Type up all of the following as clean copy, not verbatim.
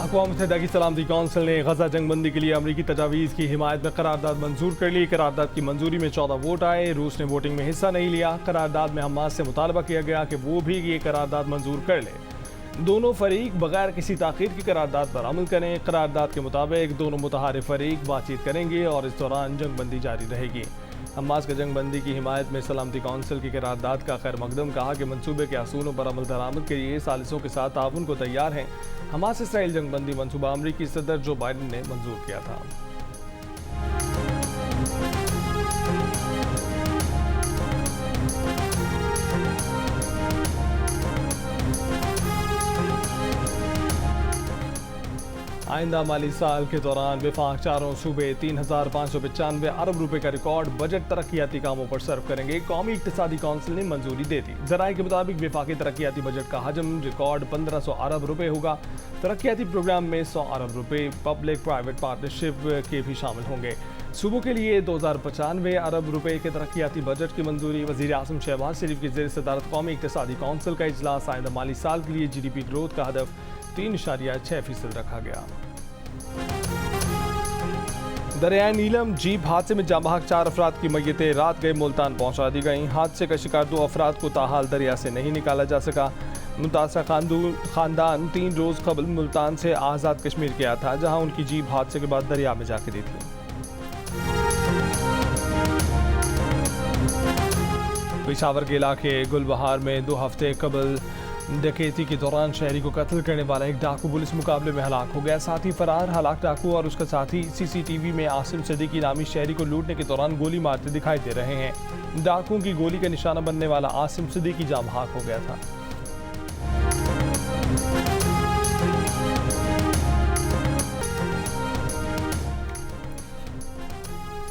अक़वाम मुत्तहिदा की सलामती कौंसिल ने गजा जंगबंदी के लिए अमरीकी तजावीज़ की हिमायत में करारदाद मंजूर कर ली। करारदाद की मंजूरी में 14 वोट आए। रूस ने वोटिंग में हिस्सा नहीं लिया। करारदाद में हमास से मुतालबा किया गया कि वो भी ये करारदाद मंजूर कर ले। दोनों फरीक बगैर किसी ताख़ीर की करारदाद पर अमल करें। करारदाद के मुताबिक दोनों मुतहारिफ फरीक बातचीत करेंगे और इस दौरान जंगबंदी जारी रहेगी। हमास के जंगबंदी की हिमायत में सलामती कौंसिल की करारदाद का खैर मकदम कहा कि मनसूबे के असूलों पर अमल दरामद के लिए सालिसों के साथ ताउन को तैयार हैं। हमास इसराइल जंगबंदी मनसूबा अमरीकी सदर जो बाइडन ने मंजूर किया था। आइंदा माली साल के दौरान विफाक चारों सूबे 3,595 अरब रुपए का रिकॉर्ड बजट तरक्याती कामों पर सर्व करेंगे। कौमी इक्तिसादी कौंसिल ने मंजूरी दे दी। जराये के मुताबिक विफाकी तरक्याती बजट का हजम रिकॉर्ड 1,500 अरब रुपए होगा। तरक्याती प्रोग्राम में 100 अरब रुपए पब्लिक प्राइवेट पार्टनरशिप के भी शामिल होंगे। सूबों के लिए 2,095 अरब रुपए के तरक्याती बजट की मंजूरी। वज़ीर आज़म शहबाज शरीफ की ज़ेर सदारत कौमी इक्तिसादी कौंसिल का इजलास। आइंदा माली साल के लिए GDP ग्रोथ का हदफ 3.6% रखा गया। दरियाए नीलम जीप हादसे में जाँ बहक 4 अफराद की मैयतें रात गए मुल्तान पहुंचा दी गईं। हादसे का शिकार 2 अफराद को ताहाल दरिया से नहीं निकाला जा सका। मुतासर खानदान 3 रोज़ कबल मुल्तान से आज़ाद कश्मीर गया था, जहां उनकी जीप हादसे के बाद दरिया में जा गिरी थी। पेशावर के इलाके गुलबहार में 2 हफ्ते कबल डकैती के दौरान शहरी को कत्ल करने वाला एक डाकू पुलिस मुकाबले में हलाक हो गया। साथ ही फरार हलाक डाकू और उसका साथी CCTV में आसिम सिद्दीकी नामी शहरी को लूटने के दौरान गोली मारते दिखाई दे रहे हैं। डाकुओं की गोली का निशाना बनने वाला आसिम सिद्दीकी जाँ बहक हो गया था।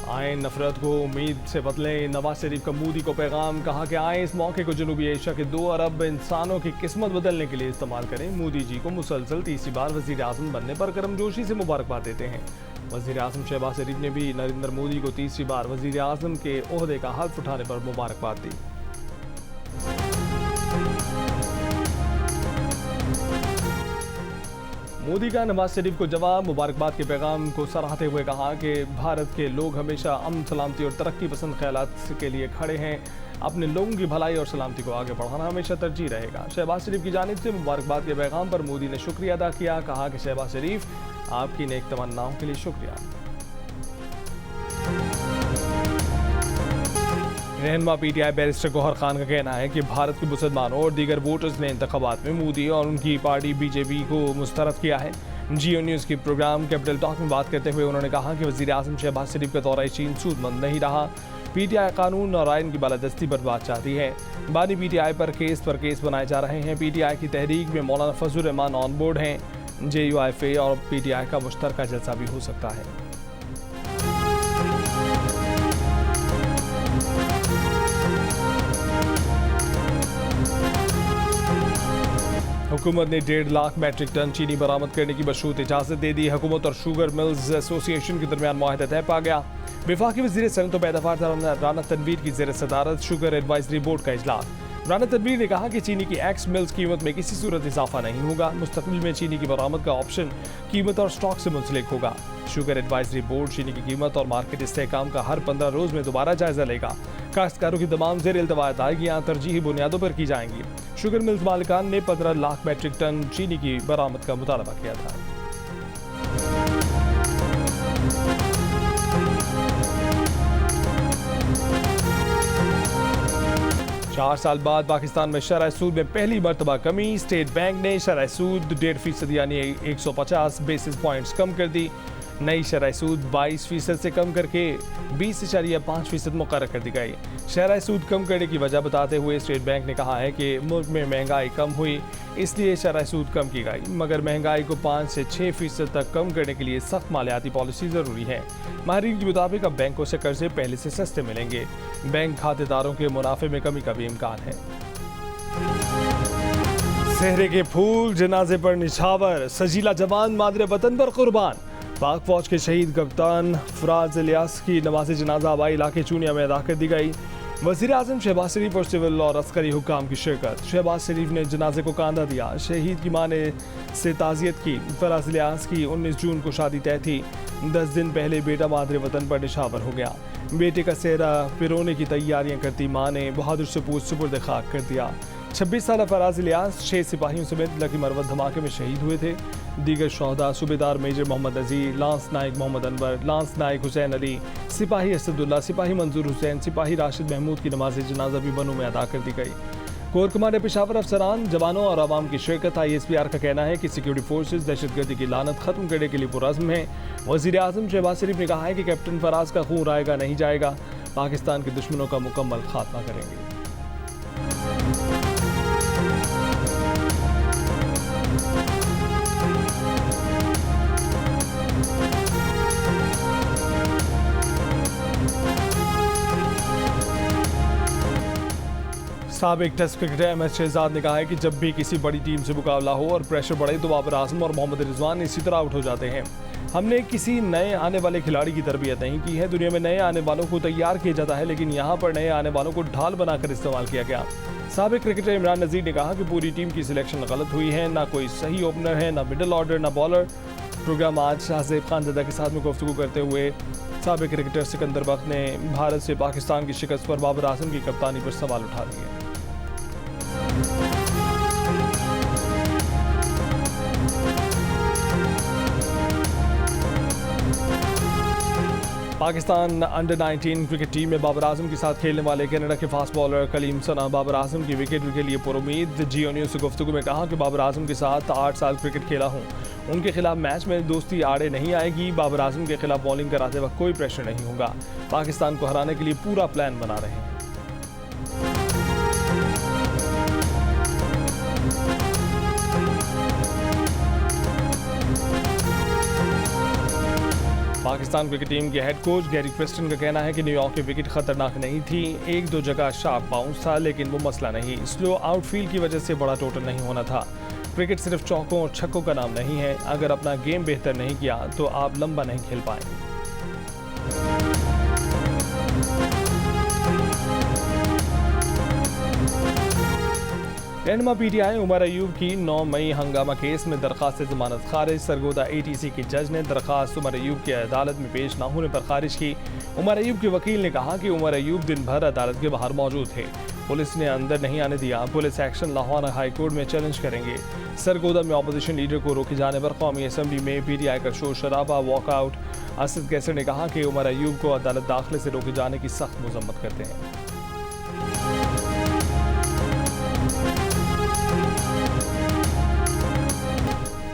आए नफरत को उम्मीद से बदलें। नवाज शरीफ का मोदी को पैगाम। कहा कि आए इस मौके को जनूबी एशिया के 2 अरब इंसानों की किस्मत बदलने के लिए इस्तेमाल करें। मोदी जी को मुसलसल तीसरी बार वज़ीर आज़म बनने पर गर्मजोशी से मुबारकबाद देते हैं। वज़ीर आज़म शहबाज शरीफ ने भी नरेंद्र मोदी को तीसरी बार वज़ीर आज़म के ओहदे का हल्फ उठाने पर मुबारकबाद दी। मोदी का नवाज शरीफ को जवाब। मुबारकबाद के पैगाम को सराहते हुए कहा कि भारत के लोग हमेशा अमन, सलामती और तरक्की पसंद ख्यालात के लिए खड़े हैं। अपने लोगों की भलाई और सलामती को आगे बढ़ाना हमेशा तरजीह रहेगा। शहबाज शरीफ की जानिब से मुबारकबाद के पैगाम पर मोदी ने शुक्रिया अदा किया। कहा कि शहबाज शरीफ, आपकी नेक तमन्नाओं के लिए शुक्रिया। रहनुमा PTI बैरिस्टर गौहर खान का कहना है कि भारत के मुसलमानों और दीगर वोटर्स ने इंतखाबात में मोदी और उनकी पार्टी BJP को मुस्तरद किया है। जियो न्यूज़ की प्रोग्राम कैपिटल टॉक में बात करते हुए उन्होंने कहा कि वज़ीर आज़म शहबाज शरीफ का दौरा चीन सूदमंद नहीं रहा। PTI कानून और आइन की बालादस्ती पर बात चाहती है। बानी PTI पर केस बनाए जा रहे हैं। PTI की तहरीक में मौलाना फजलुर रहमान ऑन बोर्ड हैं। JUIFA और PTI का मुश्तरका जलसा भी हो सकता है। हुकूमत ने 1.5 लाख मैट्रिक टन चीनी बरामद करने की मशरूत इजाज़त दे दी। हुकूमत और शुगर मिल्स एसोसिएशन के दरमियान मुआहदा तय पा गया। वफाकी वज़ीर सनअत व पैदावार राना तनवीर की ज़ेर सदारत शुगर एडवाइजरी बोर्ड का इजलास। राना तनवीर ने कहा कि चीनी की एक्स मिल्स कीमत में किसी सूरत इजाफा नहीं होगा। मुस्तकबिल में चीनी की बरामद का ऑप्शन कीमत और स्टॉक से मुंसलिक होगा। शुगर एडवाइजरी बोर्ड चीनी की कीमत और मार्केट इस्तेहकाम का हर 15 रोज़ में दोबारा जायजा लेगा। काश्तकारों की तमाम ज़ेर इल्तवा अदायगियाँ तरजीही बुनियादों पर की जाएंगी। शुगर मिल्स मालिकान ने 15 लाख मैट्रिक टन चीनी की बरामद का मुतालबा किया था। चार साल बाद पाकिस्तान में शरह सूद में पहली मरतबा कमी। स्टेट बैंक ने शरह सूद 1.5% यानी 150 बेसिस पॉइंट्स कम कर दी। नई शरह सूद 22% से कम करके 20.5% मुकर्रर कर दी गई। शरह सूद कम करने की वजह बताते हुए स्टेट बैंक ने कहा है कि मुल्क में महंगाई कम हुई, इसलिए शरह सूद कम की गई, मगर महंगाई को 5 से 6% तक कम करने के लिए सख्त मालियाती पॉलिसी ज़रूरी है। माहिरीन के मुताबिक अब बैंकों से कर्जे पहले से सस्ते मिलेंगे। बैंक खातेदारों के मुनाफे में कमी का भी इम्कान है। सेहरे के फूल जनाजे पर निछावर, सजीला जवान मादरे वतन पर कुर्बान। पाक फौज के शहीद कप्तान फराज इलियास की नमाज जनाजा हवाई इलाके चूनिया में अदा कर दी गई। वज़ीर आज़म शहबाज शरीफ और सिविल और अस्करी हुक्काम की शिरकत। शहबाज शरीफ ने जनाजे को कांधा दिया। शहीद की मां ने से ताज़ियत की। फराज लियास की 19 जून को शादी तय थी। 10 दिन पहले बेटा मादरे वतन पर निशावर हो गया। बेटे का सेहरा पिरोने की तैयारियां करती मां ने बहादुर से पूछ सुपुर्द खाक कर दिया। 26 साल फराज लियास 6 सिपाहियों समेत लकी मरवत धमाके में शहीद हुए थे। दीगर शहदा सूबेदार मेजर मोहम्मद अजीज, लांस नायक मोहम्मद अनवर, लांस नायक हुसैन अली, सिपाही असदुल्ला, सिपाही मंजूर हुसैन, सिपाही राशिद महमूद की नमाज जनाजा भी बनू में अदा कर दी गई। कोर कमांडर पेशावर अफसरान, जवानों और आवाम की शिरकत। ISPR का कहना है कि सिक्योरिटी फोर्सेज दहशतगर्दी की लानत खत्म करने के लिए पुरज़्म है। वज़ीर आज़म शहबाज शरीफ ने कहा है कि कैप्टन फराज का खून रायगा नहीं जाएगा। पाकिस्तान के दुश्मनों का मुकम्मल खात्मा करेंगे। साबिक टेस्ट क्रिकेटर MS शहजाद ने कहा है कि जब भी किसी बड़ी टीम से मुकाबला हो और प्रेशर बढ़े तो बाबर आजम और मोहम्मद रिजवान इसी तरह आउट हो जाते हैं। हमने किसी नए आने वाले खिलाड़ी की तरबियत नहीं की है। दुनिया में नए आने वालों को तैयार किया जाता है, लेकिन यहाँ पर नए आने वालों को ढाल बनाकर इस्तेमाल किया गया। साबिक क्रिकेटर इमरान नज़ीर ने कहा कि पूरी टीम की सिलेक्शन गलत हुई है। ना कोई सही ओपनर है, ना मिडल ऑर्डर, ना बॉलर। प्रोग्राम आज शाहजेब खानज़ादा के साथ में गुफ्तगू करते हुए साबिक क्रिकेटर सिकंदर बख्त ने भारत से पाकिस्तान की शिकस्त पर बाबर आजम की कप्तानी पर सवाल उठा दिए। पाकिस्तान अंडर 19 क्रिकेट टीम में बाबर आजम के साथ खेलने वाले कनाडा के फास्ट बॉलर कलीम सना बाबर आजम की विकेट के लिए पुरुमीद। जियो न्यूज़ से गुफ्तगू में कहा कि बाबर आजम के साथ 8 साल क्रिकेट खेला हूँ। उनके खिलाफ मैच में दोस्ती आड़े नहीं आएगी। बाबर आजम के खिलाफ बॉलिंग कराते वक्त कोई प्रेशर नहीं होगा। पाकिस्तान को हराने के लिए पूरा प्लान बना रहे हैं। पाकिस्तान क्रिकेट टीम के हेड कोच गैरी क्रिस्टन का कहना है कि न्यूयॉर्क की विकेट खतरनाक नहीं थी। 1-2 जगह शार्प बाउंस था, लेकिन वो मसला नहीं। स्लो आउटफील्ड की वजह से बड़ा टोटल नहीं होना था। क्रिकेट सिर्फ चौकों और छक्कों का नाम नहीं है। अगर अपना गेम बेहतर नहीं किया तो आप लंबा नहीं खेल पाएंगे। रहनुमा PTI उमर अयूब की 9 मई हंगामा केस में दरख्वास्त जमानत खारिज। सरगोदा ATC की जज ने दरख्वास्त उमर अयूब की अदालत में पेश न होने पर खारिज की। उमर अयूब के वकील ने कहा कि उमर अयूब दिन भर अदालत के बाहर मौजूद थे। पुलिस ने अंदर नहीं आने दिया। Police action Lahore high court में चैलेंज करेंगे। सरगोदा में अपोजिशन लीडर को रोके जाने पर कौमी असम्बली में PTI का शोर शराबा, वॉकआउट। असद कैसर ने कहा कि उमर अयूब को अदालत दाखिले से रोके जाने की सख्त मजम्मत करते हैं।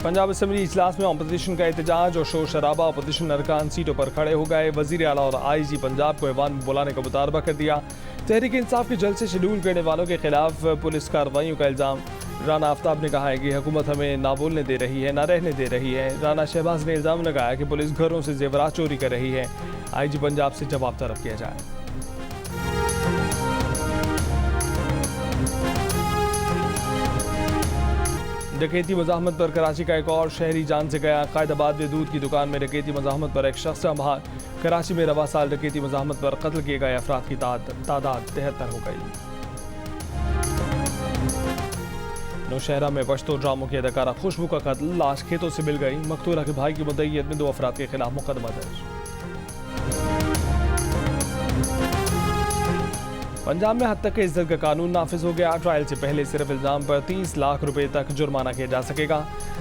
पंजाब असम्बली इजलास में अपोजिशन का एहतजाज और शोर शराबा। अपोजिशन अरकान सीटों पर खड़े हो गए। वज़ीर आला और IG पंजाब को ऐवान में बुलाने का मुतालबा कर दिया। तहरीक इंसाफ के जलसे शेड्यूल करने वालों के खिलाफ पुलिस कार्रवाइयों का इल्ज़ाम। राना आफ्ताब ने कहा है कि हुकूमत हमें ना बोलने दे रही है, ना रहने दे रही है। राना शहबाज ने इल्ज़ाम लगाया कि पुलिस घरों से जेवरात चोरी कर रही है। IG पंजाब से जवाब तलब किया जाए। डकैती मज़ाहमत पर कराची का एक और शहरी जान से गया। कायदाबाद में दूध की दुकान में डकैती मज़ाहमत पर एक शख्स बाहर। कराची में रवा साल डकैती मज़ाहमत पर कत्ल किए गए अफराद की तादाद 73 हो गई। नौशहरा में पश्तो ड्रामों की अदाकारा खुशबू का कत्ल। लाश खेतों से मिल गई। मकतूला के भाई की मुद्दईयत में 2 अफराद के खिलाफ मुकदमा दर्ज। पंजाब में हद तक के इज्जत का कानून नाफिज हो गया। ट्रायल से पहले सिर्फ इल्ज़ाम पर 30 लाख रुपए तक जुर्माना किया जा सकेगा।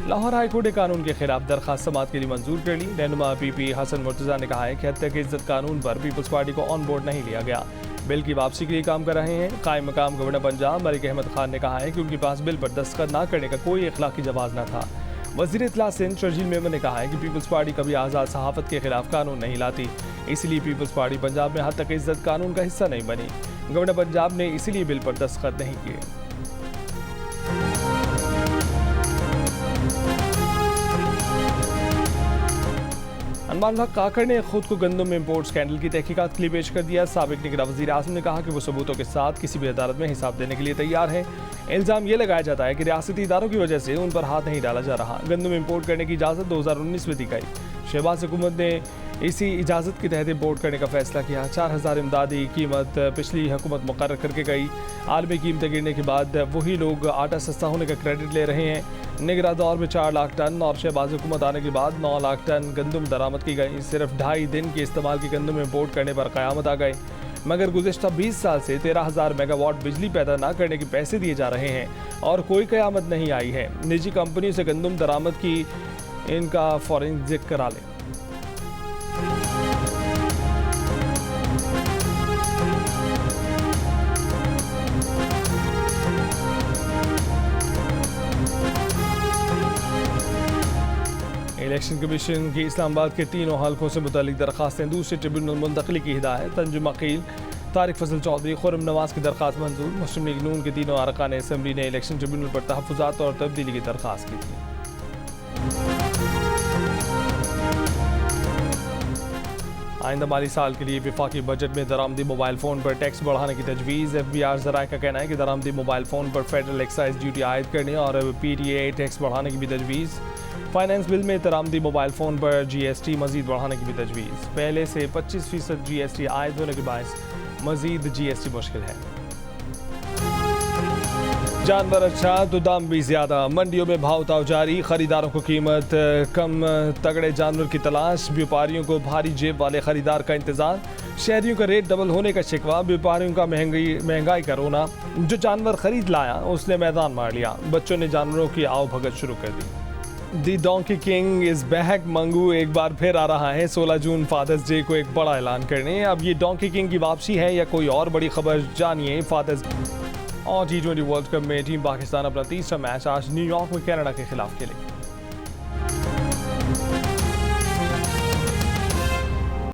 लाहौर हाईकोर्ट ने कानून के खिलाफ दरखास्त समाअत के लिए मंजूर कर ली। रहनुमा PP हसन मुर्तज़ा ने कहा है कि हद तक के इज्जत कानून पर पीपल्स पार्टी को ऑन बोर्ड नहीं लिया गया। बिल की वापसी के लिए काम कर रहे हैं। कायम मकाम गवर्नर पंजाब मलिक अहमद खान ने कहा है कि उनके पास बिल पर दस्तखत न करने का कोई इखलाकी जवाज़ न था। वज़ीर इत्तला सिंध शर्जील मेमन ने कहा है कि पीपल्स पार्टी कभी आज़ाद सहाफ़त के खिलाफ कानून नहीं लाती, इसलिए पीपल्स पार्टी पंजाब में हद तक इज्जत कानून का हिस्सा नहीं बनी। गवर्नर पंजाब ने इसीलिए बिल पर दस्तखत नहीं किए। अनमान हक काकड़ ने खुद को गंदम में इम्पोर्ट स्कैंडल की तहकीकात के लिए पेश कर दिया। साबिक निगरान वज़ीर आज़म ने कहा कि वो सबूतों के साथ किसी भी अदालत में हिसाब देने के लिए तैयार है। इल्ज़ाम ये लगाया जाता है कि रियासती इदारों की वजह से उन पर हाथ नहीं डाला जा रहा। गंदम इम्पोर्ट करने की इजाज़त 2019 में दी गई। शहबाज हुकूमत ने इसी इजाज़त के तहत इम्पोर्ट करने का फैसला किया। 4000 इमदादी कीमत पिछली हुकूमत मुकर्रर करके गई। आलमी कीमतें गिरने के बाद वही लोग आटा सस्ता होने का क्रेडिट ले रहे हैं। निगरां दौर में 4 लाख टन और शहबाज हुकूमत आने के बाद 9 लाख टन गंदम दरामद की गई। सिर्फ 2.5 दिन के इस्तेमाल की गंदम इम्पोर्ट करने पर क़यामत आ गए। मगर गुज़िश्ता 20 साल से 13,000 मेगावाट बिजली पैदा न करने के पैसे दिए जा रहे हैं और कोई क़यामत नहीं आई है। निजी कंपनियों से गंदम दरामद की इनका फॉरेंसिक करा लें। इलेक्शन कमीशन की इस्लामाबाद के 3 हल्कों से मुतालिक दरखास्तें दूसरे ट्रिब्यूनल मुंतकली की हिदायत। तंजुम अकील, तारिक फजल चौधरी, खुर्रम नवाज की दरखास्त मंजूर। मुस्लिम लीग नून के 3 अरकान असम्बली ने इलेक्शन ट्रिब्यूनल पर तहफ़्फ़ुज़ात और तब्दीली की दरखास्त की थी। आइंदा माली साल के लिए विफाकी बजट में दरामदी मोबाइल फ़ोन पर टैक्स बढ़ाने की तजवीज़। FBR ज़राए का कहना है कि दरामदी मोबाइल फ़ोन पर फेडरल एक्साइज ड्यूटी आयद करने और PTA टैक्स बढ़ाने की भी तजवीज़। फाइनेंस बिल में दरामदी मोबाइल फ़ोन पर GST मज़ीद बढ़ाने की भी तजवीज़। पहले से 25% GST आयद होने के बायस मज़ीद GST मुश्किल है। जानवर अच्छा तो दाम भी ज़्यादा। मंडियों में भाव ताव जारी। खरीदारों को कीमत कम तगड़े जानवर की तलाश। व्यापारियों को भारी जेब वाले खरीदार का इंतज़ार। शहरियों का रेट डबल होने का शिकवा। व्यापारियों का महंगाई का रोना। जो जानवर खरीद लाया उसने मैदान मार लिया। बच्चों ने जानवरों की आओ भगत शुरू कर दी। The donkey king is back. Mangu एक बार फिर आ रहा है 16 जून फादर्स डे को एक बड़ा ऐलान करने। अब ये डोंकी किंग की वापसी है या कोई और बड़ी खबर, जानिए फादर्स। और T20 वर्ल्ड कप में टीम पाकिस्तान अपना तीसरा मैच आज न्यूयॉर्क में कनाडा के खिलाफ खेलेगी।